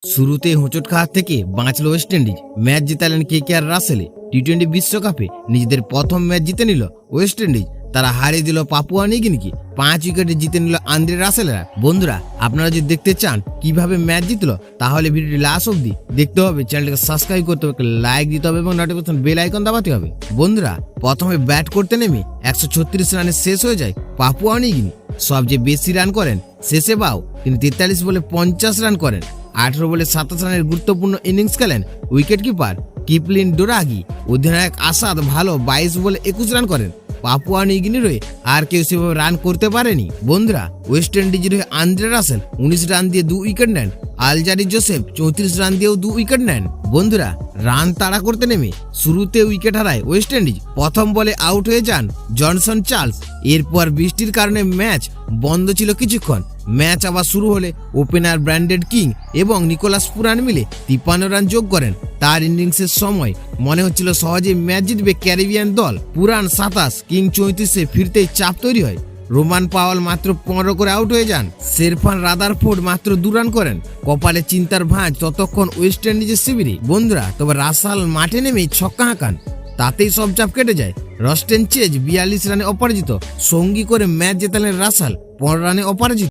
শুরুতে হোঁচট খাওয়ার থেকে বাঁচল ওয়েস্ট ইন্ডিজ। ম্যাচ জিতালেন কেকেআর রাসেলে। টি-20 বিশ্বকাপে নিজেদের প্রথম ম্যাচ জিতে নিল ওয়েস্ট ইন্ডিজ। তারা হারিয়ে দিল পাপুয়া নিউগিনিকে। 5 উইকেটে জিতে নিল আন্দ্রে রাসেলরা। বন্ধুরা, আপনারা যদি দেখতে চান কিভাবে ম্যাচ জিতলো, তাহলে ভিডিওটি লাস্ট অবধি দেখতে হবে। চ্যানেলটাকে সাবস্ক্রাইব করতে হবে, লাইক দিতে হবে এবং নোটিফিকেশন বেল আইকন দাবাতে হবে। বন্ধুরা, প্রথমে ব্যাট করতে নেমে 136 রানে শেষ হয়ে যায় পাপুয়া নিউগিনি। সবচেয়ে বেশি রান করেন শেষে বাও, তিনি 43 বলে 50 রান করেন। 18 বলে 27 রানের গুরুত্বপূর্ণ ইনিংস খেলেন উইকেট কিপার কিপলিন ডোরাগি। অধিনায়ক আসাদ ভালো 22 বলে 21 রান করেন। পাপুয়া নিউগিনির হয়ে আর কেউ সেভাবে রান করতে পারেনি। বন্ধুরা, ওয়েস্ট ইন্ডিজের হয়ে আন্দ্রে রাসেল 19 রান দিয়ে 2 উইকেট নেন। আলজারি জোসেফ 34 রান দিয়েও 2 উইকেট নেন। বন্ধুরা, রান তাড়া করতে নেমে শুরুতে উইকেট হারায় ওয়েস্ট ইন্ডিজ। প্রথম বলে আউট হয়ে যান জনসন চার্লস। এরপর বৃষ্টির কারণে ম্যাচ বন্ধ ছিল কিছুক্ষণ। ম্যাচ আবার শুরু হলে ওপেনার ব্র্যান্ডেড কিং এবং নিকোলাস পুরান মিলে 53 রান যোগ করেন। তার ইনিংসের সময় মনে হচ্ছিল সহজেই ম্যাচ জিতবে ক্যারিবিয়ান দল। পুরান 27, কিং 34-এ ফিরতেই চাপ তৈরি হয়। রোমান পাওয়াল মাত্র 15 করে আউট হয়ে যান। শেরফান রাদারফোর্ড মাত্র 2 রান করেন। কপালে চিন্তার ভাঁজ ততক্ষণ ওয়েস্ট ইন্ডিজের শিবিরে। বন্ধুরা, তবে রাসাল মাঠে নেমেই ছক্কা হাঁকান, তাতেই সব চাপ কেটে যায়। রস্টেন চেজ 42 রানে অপরাজিত। সঙ্গী করে ম্যাচ জেতালেন রাসাল 15 রানে অপরাজিত।